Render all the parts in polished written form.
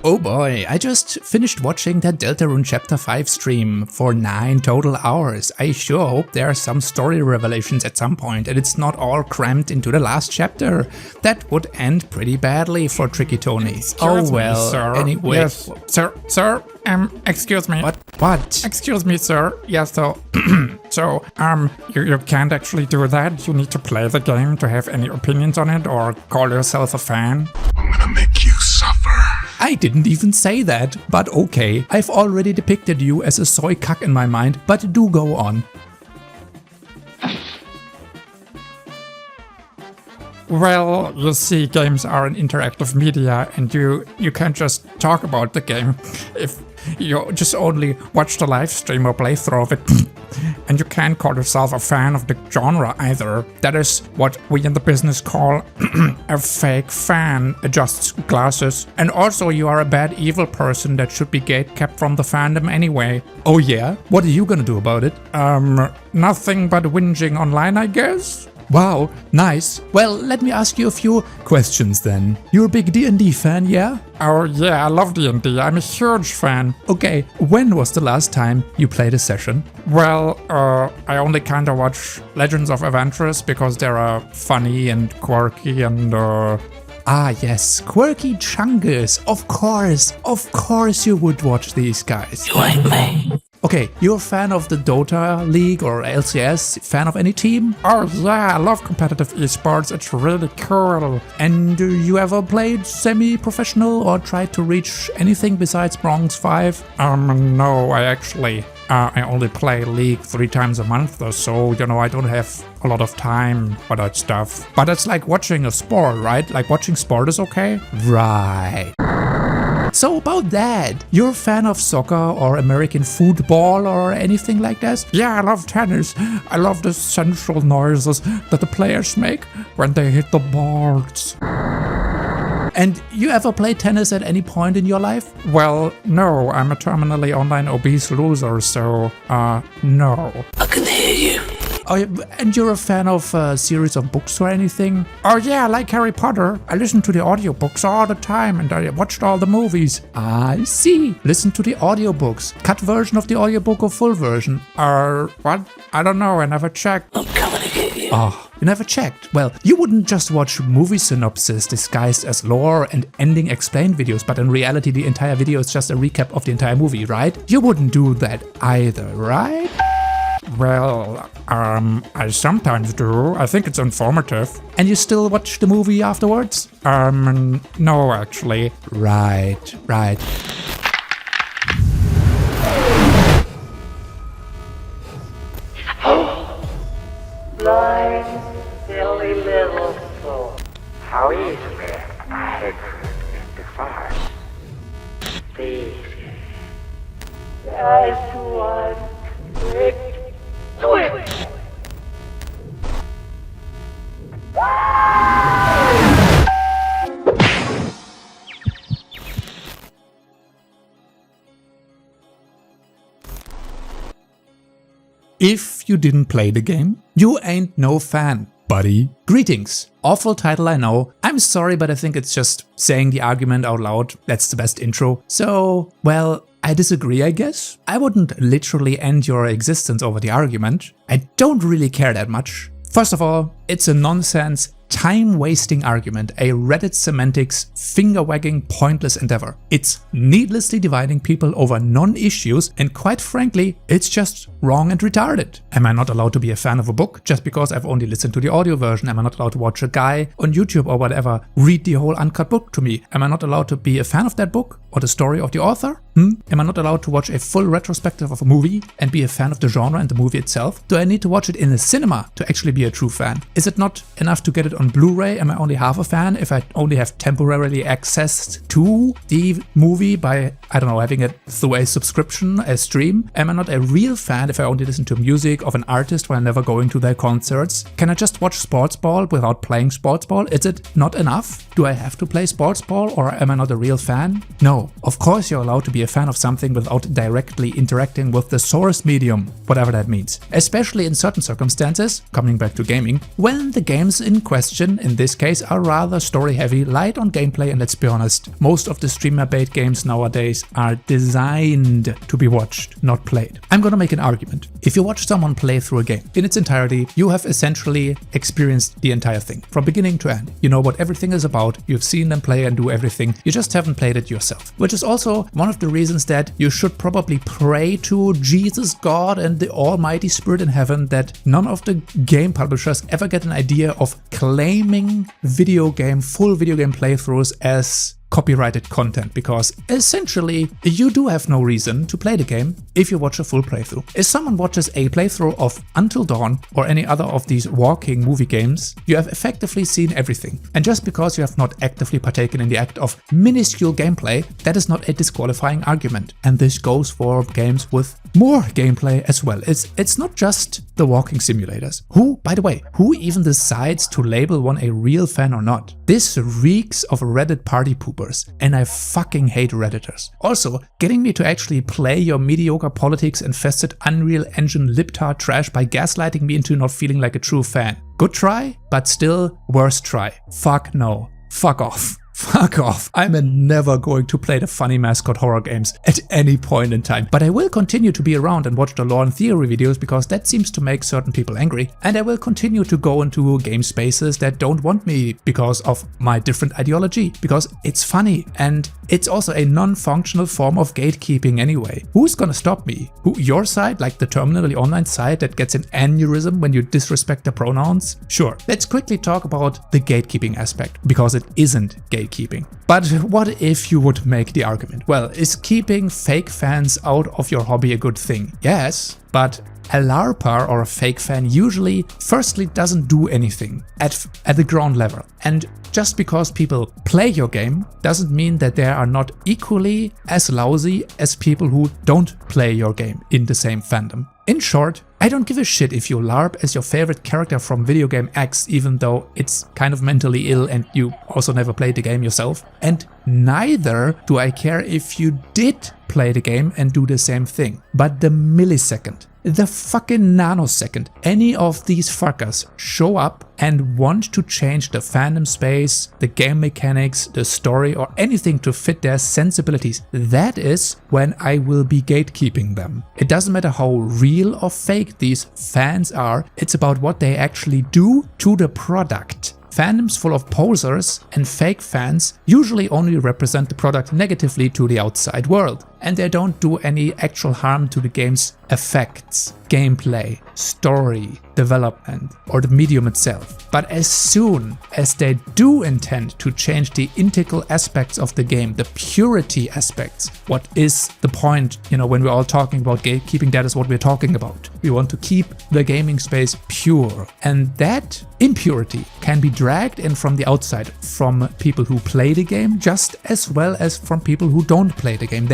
Oh boy, I just finished watching that Deltarune Chapter 5 stream for 9 total hours. I sure hope there are some story revelations at some point and it's not all crammed into the last chapter. That would end pretty badly for Tricky Tony. Excuse me, sir. Anyway. Yes, sir, excuse me. What? Excuse me, sir. Yes, so, you can't actually do that. You need to play the game to have any opinions on it or call yourself a fan. I'm gonna make you suffer. I didn't even say that, but okay. I've already depicted you as a soy cuck in my mind, but do go on. Well, you see, games are an interactive media and you can't just talk about the game if you just only watch the live stream or playthrough of it. And you can't call yourself a fan of the genre either. That is what we in the business call a fake fan. Adjusts glasses. And also you are a bad evil person that should be gatekept from the fandom anyway. Oh yeah? What are you gonna do about it? Nothing but whinging online, I guess. Wow, nice. Well, let me ask you a few questions then. You're a big D&D fan, yeah? Oh yeah, I love D&D. I'm a huge fan. Okay, when was the last time you played a session? Well, I only kinda watch Legends of Adventurers because they're funny and quirky and Ah yes, quirky chungus. Of course you would watch these guys. You ain't me. Okay, you're a fan of the Dota League or LCS? Fan of any team? Oh yeah, I love competitive esports, it's really cool. And you ever played semi-professional or tried to reach anything besides Bronze 5? No, I only play League 3 times a month or so, you know, I don't have a lot of time for that stuff. But it's like watching a sport, right? Like watching sport is okay? Right. So about that, you're a fan of soccer or American football or anything like that? Yeah, I love tennis. I love the sensual noises that the players make when they hit the balls. And you ever play tennis at any point in your life? Well, no, I'm a terminally online obese loser, so, no. I can hear you. Oh, and you're a fan of a series of books or anything? Oh yeah, I like Harry Potter. I listen to the audiobooks all the time and I watched all the movies. I see. Listen to the audiobooks. Cut version of the audiobook or full version? What? I don't know, I never checked. I'm coming to get you. Oh, you never checked? Well, you wouldn't just watch movie synopsis disguised as lore and ending explained videos, but in reality the entire video is just a recap of the entire movie, right? You wouldn't do that either, right? Well, I sometimes do. I think it's informative. And you still watch the movie afterwards? No, actually. Right. Blind, silly little soul. How easily I had drifted into fire. Please. As one quick switch. If you didn't play the game, you ain't no fan, buddy. Greetings. Awful title, I know. I'm sorry, but I think it's just saying the argument out loud. That's the best intro. So, well, I disagree, I guess. I wouldn't literally end your existence over the argument. I don't really care that much. First of all, it's a nonsense, time-wasting argument, a Reddit semantics, finger-wagging, pointless endeavor. It's needlessly dividing people over non-issues, and quite frankly, it's just wrong and retarded. Am I not allowed to be a fan of a book just because I've only listened to the audio version? Am I not allowed to watch a guy on YouTube or whatever read the whole uncut book to me? Am I not allowed to be a fan of that book or the story of the author? Am I not allowed to watch a full retrospective of a movie and be a fan of the genre and the movie itself? Do I need to watch it in a cinema to actually be a true fan? Is it not enough to get it on Blu-ray? Am I only half a fan if I only have temporarily accessed to the movie by, I don't know, having it through a subscription, a stream? Am I not a real fan if I only listen to music of an artist while never going to their concerts? Can I just watch sports ball without playing sports ball? Is it not enough? Do I have to play sports ball or am I not a real fan? No, of course you're allowed to be a a fan of something without directly interacting with the source medium, whatever that means. Especially in certain circumstances, coming back to gaming, when the games in question, in this case, are rather story-heavy, light on gameplay, and let's be honest, most of the streamer bait games nowadays are designed to be watched, not played. I'm gonna make an argument. If you watch someone play through a game in its entirety, you have essentially experienced the entire thing, from beginning to end. You know what everything is about, you've seen them play and do everything, you just haven't played it yourself. Which is also one of the reasons that you should probably pray to Jesus, God, and the Almighty Spirit in heaven that none of the game publishers ever get an idea of claiming full video game playthroughs as copyrighted content, because essentially you do have no reason to play the game if you watch a full playthrough. If someone watches a playthrough of Until Dawn or any other of these walking movie games, you have effectively seen everything. And just because you have not actively partaken in the act of minuscule gameplay, that is not a disqualifying argument. And this goes for games with more gameplay as well. It's not just the walking simulators. By the way, who even decides to label one a real fan or not? This reeks of Reddit party poopers, and I fucking hate Redditors. Also, getting me to actually play your mediocre politics-infested Unreal Engine libtard trash by gaslighting me into not feeling like a true fan. Good try, but still worst try. Fuck no. Fuck off. Fuck off. I'm never going to play the funny mascot horror games at any point in time. But I will continue to be around and watch the lore and theory videos because that seems to make certain people angry. And I will continue to go into game spaces that don't want me because of my different ideology. Because it's funny and it's also a non-functional form of gatekeeping anyway. Who's gonna stop me? Your side, like the terminally online side that gets an aneurysm when you disrespect the pronouns? Sure. Let's quickly talk about the gatekeeping aspect, because it isn't gatekeeping. But what if you would make the argument? Well, is keeping fake fans out of your hobby a good thing? Yes, but a Larper or a fake fan usually firstly doesn't do anything at the ground level. And just because people play your game doesn't mean that they are not equally as lousy as people who don't play your game in the same fandom. In short, I don't give a shit if you LARP as your favorite character from video game X, even though it's kind of mentally ill and you also never played the game yourself. And neither do I care if you did play the game and do the same thing. But the millisecond, the fucking nanosecond, any of these fuckers show up and want to change the fandom space, the game mechanics, the story, or anything to fit their sensibilities, that is when I will be gatekeeping them. It doesn't matter how real or fake these fans are, it's about what they actually do to the product. Fandoms full of posers and fake fans usually only represent the product negatively to the outside world, and they don't do any actual harm to the game's effects, gameplay, story, development, or the medium itself. But as soon as they do intend to change the integral aspects of the game, the purity aspects, what is the point, when we're all talking about gatekeeping, that is what we're talking about. We want to keep the gaming space pure, and that impurity can be dragged in from the outside, from people who play the game just as well as from people who don't play the game.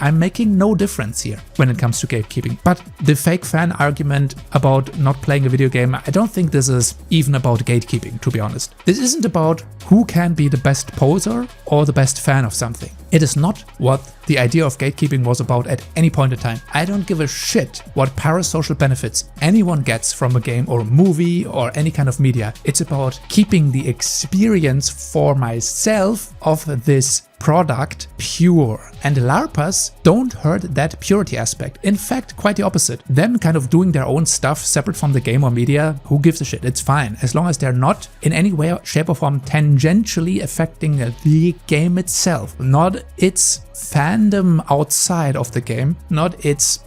I'm making no difference here when it comes to gatekeeping. But the fake fan argument about not playing a video game, I don't think this is even about gatekeeping, to be honest. This isn't about who can be the best poser or the best fan of something. It is not what the idea of gatekeeping was about at any point in time. I don't give a shit what parasocial benefits anyone gets from a game or a movie or any kind of media. It's about keeping the experience for myself of this product pure. And LARPers don't hurt that purity aspect. In fact, quite the opposite. Them kind of doing their own stuff separate from the game or media, who gives a shit? It's fine. As long as they're not in any way, shape or form tangentially affecting the game itself. Not its fandom outside of the game, not its,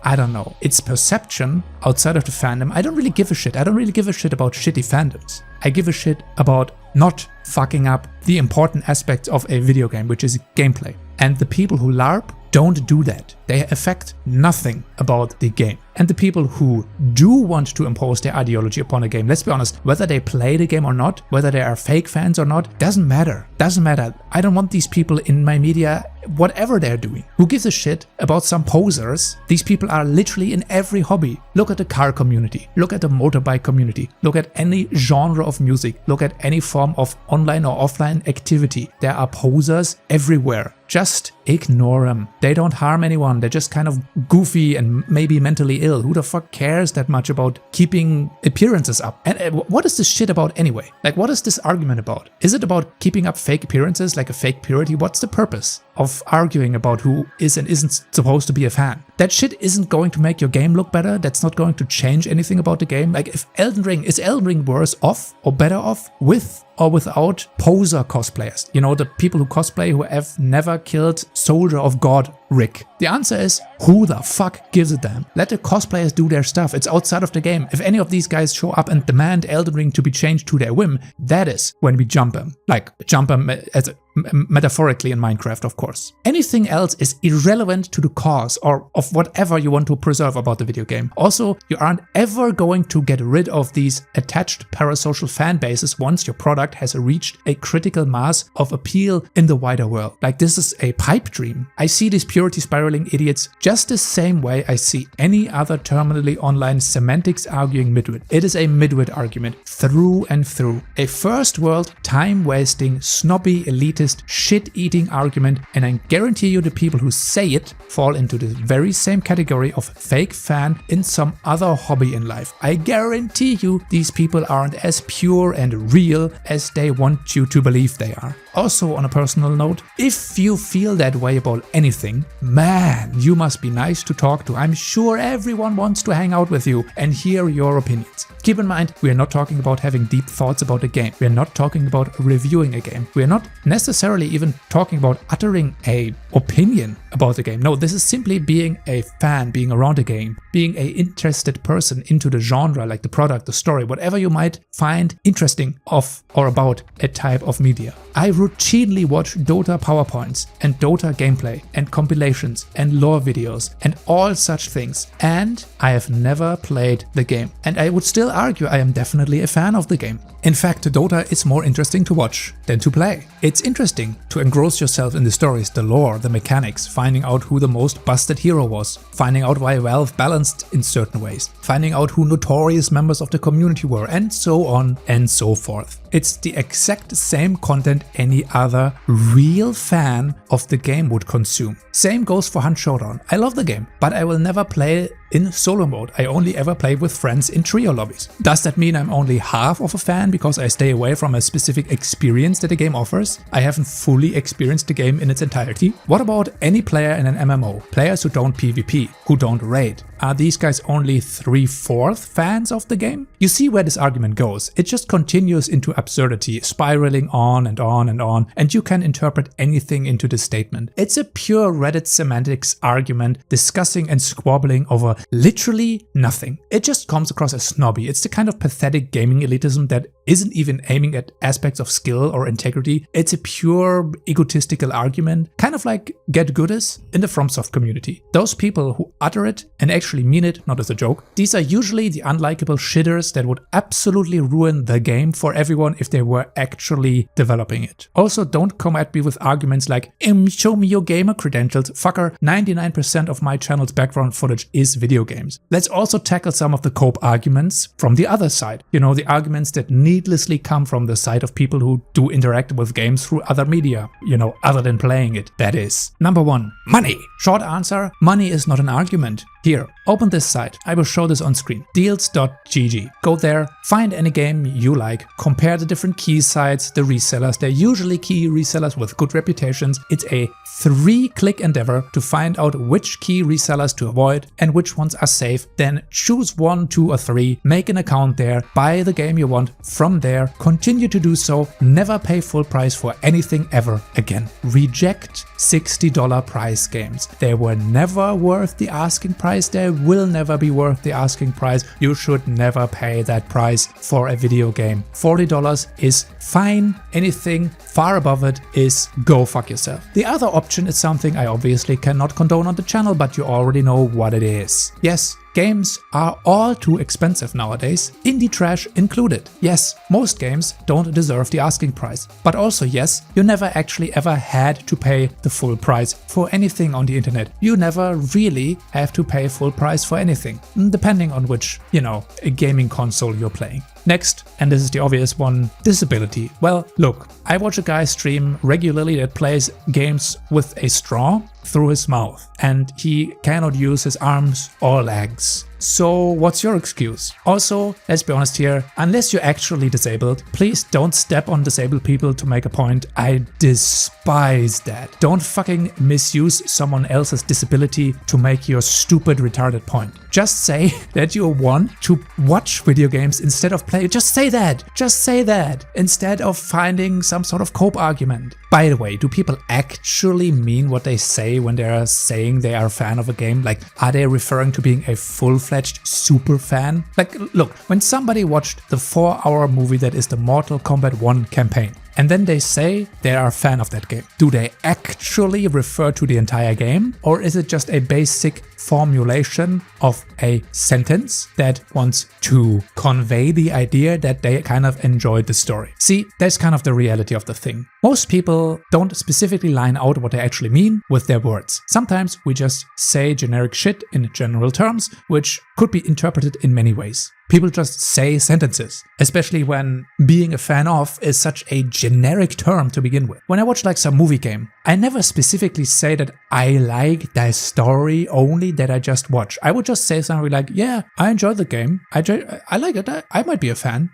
its perception outside of the fandom. I don't really give a shit. I don't really give a shit about shitty fandoms. I give a shit about not fucking up the important aspects of a video game, which is gameplay. And the people who LARP don't do that. They affect nothing about the game. And the people who do want to impose their ideology upon a game, let's be honest, whether they play the game or not, whether they are fake fans or not, doesn't matter. Doesn't matter. I don't want these people in my media, whatever they're doing. Who gives a shit about some posers? These people are literally in every hobby. Look at the car community. Look at the motorbike community. Look at any genre of music. Look at any form of online or offline activity. There are posers everywhere. Just ignore them. They don't harm anyone. They're just kind of goofy and maybe mentally ill. Who the fuck cares that much about keeping appearances up? And what is this shit about anyway? Like, what is this argument about? Is it about keeping up fake appearances, like a fake purity? What's the purpose of arguing about who is and isn't supposed to be a fan? That shit isn't going to make your game look better. That's not going to change anything about the game. Like, if is Elden Ring worse off or better off with or without poser cosplayers? You know, the people who cosplay who have never killed Soldier of God Rick. The answer is, who the fuck gives a damn? Let the cosplayers do their stuff. It's outside of the game. If any of these guys show up and demand Elden Ring to be changed to their whim, that is when we jump them. Like, jump them as metaphorically in Minecraft, of course. Anything else is irrelevant to the cause or of whatever you want to preserve about the video game. Also, you aren't ever going to get rid of these attached parasocial fan bases once your product has reached a critical mass of appeal in the wider world. Like, this is a pipe dream. I see these purity spiraling idiots just the same way I see any other terminally online semantics arguing midwit. It is a midwit argument through and through. A first world, time-wasting, snobby, elitist, shit-eating argument, and I guarantee you the people who say it fall into the very same category of fake fan in some other hobby in life. I guarantee you these people aren't as pure and real as they want you to believe they are. Also, on a personal note, if you feel that way about anything, man, you must be nice to talk to. I'm sure everyone wants to hang out with you and hear your opinions. Keep in mind, we are not talking about having deep thoughts about a game. We are not talking about reviewing a game. We are not necessarily even talking about uttering a opinion about the game. No, this is simply being a fan, being around a game, being an interested person into the genre, like the product, the story, whatever you might find interesting of or about a type of media. I routinely watch Dota PowerPoints and Dota gameplay and compilations and lore videos and all such things, and I have never played the game. And I would still argue I am definitely a fan of the game. In fact, Dota is more interesting to watch than to play. It's interesting to engross yourself in the stories, the lore, the mechanics, finding out who the most busted hero was, finding out why Valve balanced in certain ways, finding out who notorious members of the community were, and so on and so forth. It's the exact same content any other real fan of the game would consume. Same goes for Hunt Showdown. I love the game, but I will never play in solo mode. I only ever play with friends in trio lobbies. Does that mean I'm only half of a fan because I stay away from a specific experience that the game offers? I haven't fully experienced the game in its entirety. What about any player in an MMO? Players who don't PvP, who don't raid. Are these guys only 3/4 fans of the game? You see where this argument goes. It just continues into absurdity, spiraling on and on and on, and you can interpret anything into this statement. It's a pure Reddit semantics argument discussing and squabbling over literally nothing. It just comes across as snobby. It's the kind of pathetic gaming elitism that isn't even aiming at aspects of skill or integrity. It's a pure egotistical argument, kind of like Get Good is in the FromSoft community. Those people who utter it and actually mean it, not as a joke, these are usually the unlikable shitters that would absolutely ruin the game for everyone if they were actually developing it. Also, don't come at me with arguments like, show me your gamer credentials. Fucker, 99% of my channel's background footage is video games. Let's also tackle some of the cope arguments from the other side. You know, the arguments that needlessly come from the side of people who do interact with games through other media, you know, other than playing it. That is. Number 1, money. Short answer, money is not an argument. Here, open this site. I will show this on screen. Deals.gg. Go there, find any game you like, compare the different key sites, the resellers. They're usually key resellers with good reputations. It's a 3-click endeavor to find out which key resellers to avoid and which ones are safe. Then choose 1, 2, or 3, make an account there, buy the game you want from there, continue to do so, never pay full price for anything ever again. Reject $60 price games. They were never worth the asking price. They will never be worth the asking price. You should never pay that price for a video game. $40 is fine. Anything far above it is go fuck yourself. The other option is something I obviously cannot condone on the channel, but you already know what it is. Yes, Games are all too expensive nowadays, indie trash included. Yes, most games don't deserve the asking price. But also yes, you never actually ever had to pay the full price for anything on the internet. You never really have to pay full price for anything, depending on which, a gaming console you're playing. Next, and this is the obvious one, disability. Well, look, I watch a guy stream regularly that plays games with a straw through his mouth, and he cannot use his arms or legs. So what's your excuse? Also, let's be honest here, unless you're actually disabled, please don't step on disabled people to make a point. I despise that. Don't fucking misuse someone else's disability to make your stupid retarded point. Just say that you want to watch video games instead of play. Just say that. Just say that instead of finding some sort of cope argument. By the way, do people actually mean what they say when they are saying they are a fan of a game? Like, are they referring to being a full-fledged super fan? Like, look, when somebody watched the 4-hour movie that is the Mortal Kombat 1 campaign, and then they say they are a fan of that game, do they actually refer to the entire game? Or is it just a basic formulation of a sentence that wants to convey the idea that they kind of enjoyed the story? See, that's kind of the reality of the thing. Most people don't specifically line out what they actually mean with their words. Sometimes we just say generic shit in general terms, which could be interpreted in many ways. People just say sentences, especially when being a fan of is such a generic term to begin with. When I watch like some movie game, I never specifically say that I like the story only that I just watch. I would just say something like, yeah, I enjoyed the game. I like it. I might be a fan.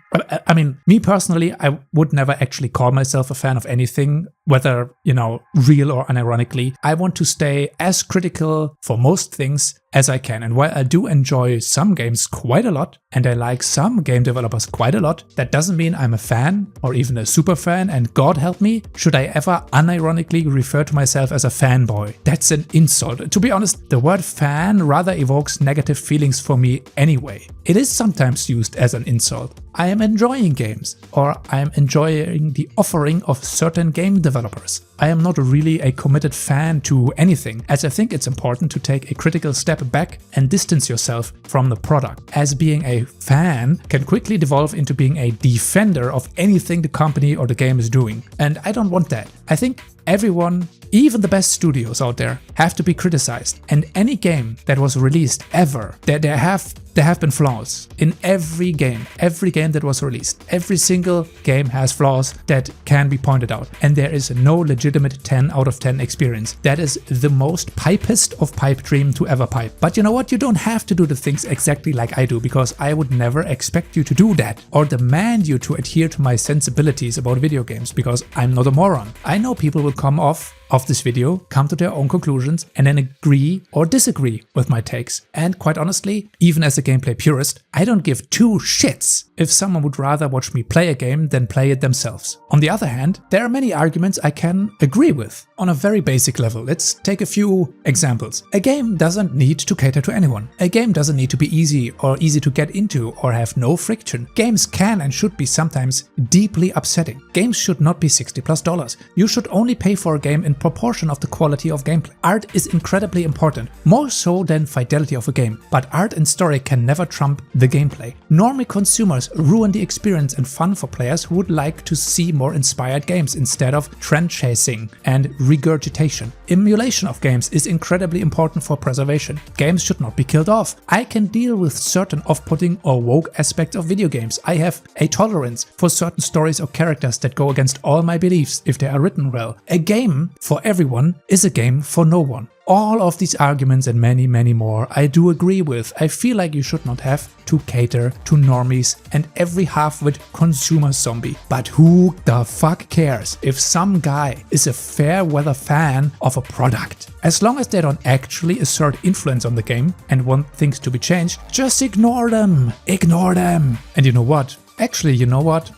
I mean, me personally, I would never actually call myself a fan of anything, whether, real or unironically. I want to stay as critical for most things as I can. And while I do enjoy some games quite a lot, and I like some game developers quite a lot, that doesn't mean I'm a fan or even a super fan, and God help me, should I ever unironically refer to myself as a fanboy? That's an insult. To be honest, the word fan rather evokes negative feelings for me anyway. It is sometimes used as an insult. I am enjoying games, or I am enjoying the offering of certain game developers. I am not really a committed fan to anything, as I think it's important to take a critical step back and distance yourself from the product, as being a fan can quickly devolve into being a defender of anything the company or the game is doing. And I don't want that. I think everyone, even the best studios out there, have to be criticized. And any game that was released ever, there have been flaws in every game that was released. Every single game has flaws that can be pointed out, and there is no legitimate 10 out of 10 experience. That is the most pipest of pipe dream to ever pipe. But you know what? You don't have to do the things exactly like I do, because I would never expect you to do that or demand you to adhere to my sensibilities about video games, because I'm not a moron. I know people will come off this video, come to their own conclusions, and then agree or disagree with my takes. And quite honestly, even as a gameplay purist, I don't give two shits if someone would rather watch me play a game than play it themselves. On the other hand, there are many arguments I can agree with on a very basic level. Let's take a few examples. A game doesn't need to cater to anyone. A game doesn't need to be easy or easy to get into or have no friction. Games can and should be sometimes deeply upsetting. Games should not be $60+. You should only pay for a game in proportion of the quality of gameplay. Art is incredibly important, more so than fidelity of a game, but art and story can never trump the gameplay. Normie consumers ruin the experience and fun for players who would like to see more inspired games instead of trend chasing and regurgitation. Emulation of games is incredibly important for preservation. Games should not be killed off. I can deal with certain off-putting or woke aspects of video games. I have a tolerance for certain stories or characters that go against all my beliefs if they are written well. A game for everyone is a game for no one. All of these arguments and many, many more I do agree with. I feel like you should not have to cater to normies and every half-wit consumer zombie. But who the fuck cares if some guy is a fair weather fan of a product? As long as they don't actually assert influence on the game and want things to be changed, just ignore them. Ignore them. And you know what? Actually, you know what?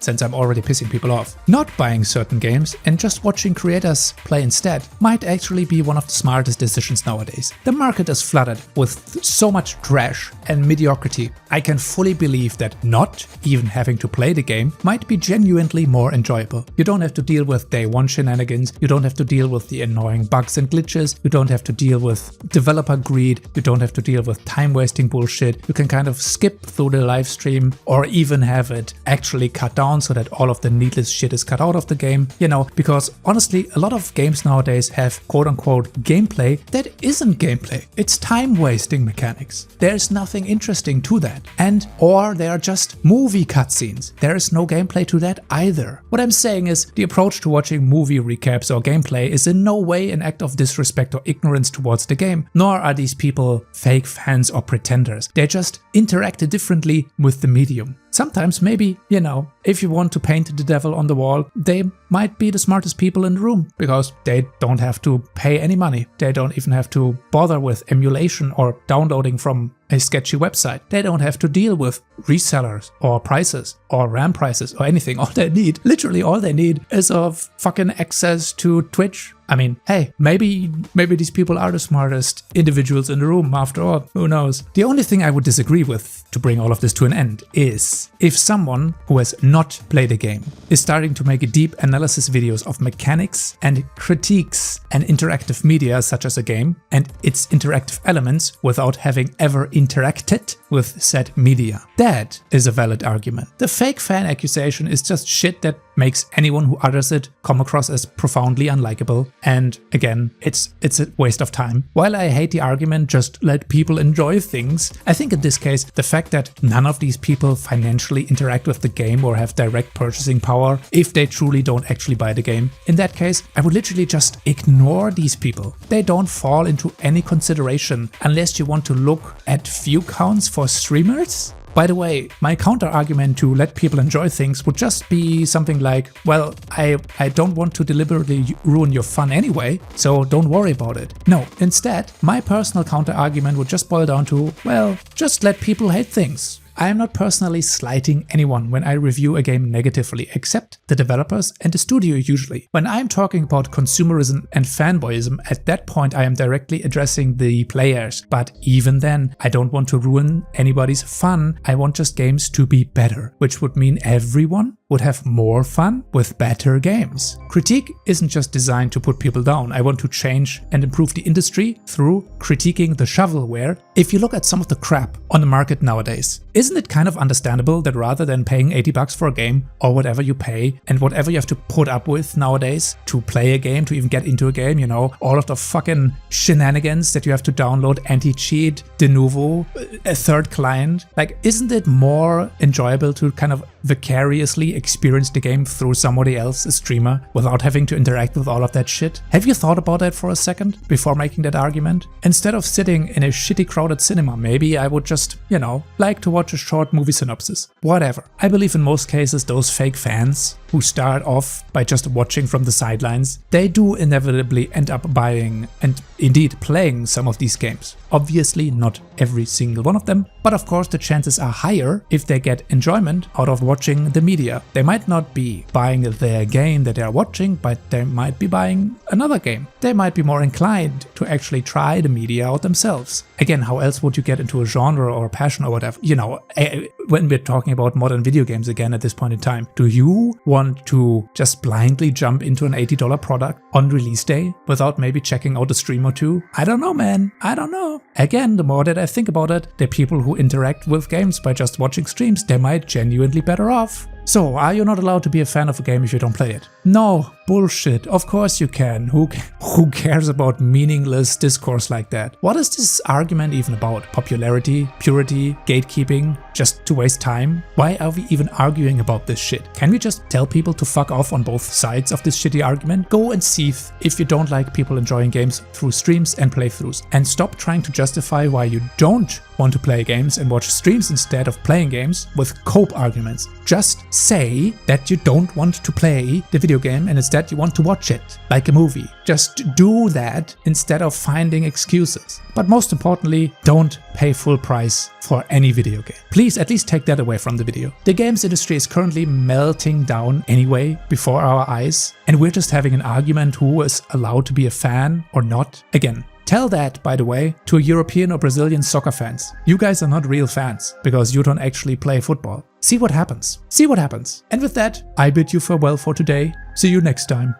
Since I'm already pissing people off, not buying certain games and just watching creators play instead might actually be one of the smartest decisions nowadays. The market is flooded with so much trash and mediocrity. I can fully believe that not even having to play the game might be genuinely more enjoyable. You don't have to deal with day one shenanigans, you don't have to deal with the annoying bugs and glitches, you don't have to deal with developer greed, you don't have to deal with time wasting bullshit. You can kind of skip through the live stream or even have it actually cut down so that all of the needless shit is cut out of the game, you know, because honestly a lot of games nowadays have quote unquote gameplay that isn't gameplay. It's time wasting mechanics. There's nothing interesting to that, or they are just movie cutscenes. There is no gameplay to that either. What I'm saying is the approach to watching movie recaps or gameplay is in no way an act of disrespect or ignorance towards the game, nor are these people fake fans or pretenders. They just interact differently with the medium. Sometimes maybe, you know, if you want to paint the devil on the wall, they might be the smartest people in the room because they don't have to pay any money. They don't even have to bother with emulation or downloading from a sketchy website. They don't have to deal with resellers or prices or RAM prices or anything. All they need, literally all they need, is of fucking access to Twitch. I mean, hey, maybe these people are the smartest individuals in the room after all, who knows. The only thing I would disagree with, to bring all of this to an end, is if someone who has not played a game is starting to make deep analysis videos of mechanics and critiques and interactive media such as a game and its interactive elements without having ever interacted with said media. That is a valid argument. The fake fan accusation is just shit that makes anyone who utters it come across as profoundly unlikable, and again, it's a waste of time. While I hate the argument just let people enjoy things, I think in this case the fact that none of these people financially interact with the game or have direct purchasing power if they truly don't actually buy the game, in that case I would literally just ignore these people. They don't fall into any consideration unless you want to look at view counts for streamers. By the way, my counter-argument to let people enjoy things would just be something like, well, I don't want to deliberately ruin your fun anyway, so don't worry about it. No, instead, my personal counter-argument would just boil down to, well, just let people hate things. I am not personally slighting anyone when I review a game negatively, except the developers and the studio usually. When I am talking about consumerism and fanboyism, at that point I am directly addressing the players. But even then, I don't want to ruin anybody's fun. I want just games to be better, which would mean everyone would have more fun with better games. Critique isn't just designed to put people down. I want to change and improve the industry through critiquing the shovelware. If you look at some of the crap on the market nowadays, isn't it kind of understandable that rather than paying $80 for a game or whatever you pay and whatever you have to put up with nowadays to play a game, to even get into a game, you know, all of the fucking shenanigans that you have to download, anti-cheat, de novo, a third client, like isn't it more enjoyable to kind of vicariously experience the game through somebody else, a streamer, without having to interact with all of that shit? Have you thought about that for a second before making that argument? Instead of sitting in a shitty crowded cinema, maybe I would just, you know, like to watch a short movie synopsis. Whatever. I believe in most cases those fake fans who start off by just watching from the sidelines, they do inevitably end up buying and indeed playing some of these games. Obviously not every single one of them, but of course the chances are higher if they get enjoyment out of watching the media. They might not be buying their game that they are watching, but they might be buying another game. They might be more inclined to actually try the media out themselves. Again, how else would you get into a genre or a passion or whatever? You know, when we're talking about modern video games again at this point in time, do you want to just blindly jump into an $80 product on release day without maybe checking out a stream or two? I don't know, man. I don't know. Again, the more that I think about it, the people who interact with games by just watching streams, they might genuinely better off. So, are you not allowed to be a fan of a game if you don't play it? No, bullshit. Of course you can. Who cares about meaningless discourse like that? What is this argument even about? Popularity, purity, gatekeeping, just to waste time? Why are we even arguing about this shit? Can we just tell people to fuck off on both sides of this shitty argument? Go and seethe if you don't like people enjoying games through streams and playthroughs, and stop trying to justify why you don't want to play games and watch streams instead of playing games with cope arguments. Just say that you don't want to play the video game and instead you want to watch it, like a movie. Just do that instead of finding excuses. But most importantly, don't pay full price for any video game. Please at least take that away from the video. The games industry is currently melting down anyway before our eyes, and we're just having an argument who is allowed to be a fan or not. Again, tell that, by the way, to European or Brazilian soccer fans. You guys are not real fans because you don't actually play football. See what happens. See what happens. And with that, I bid you farewell for today. See you next time.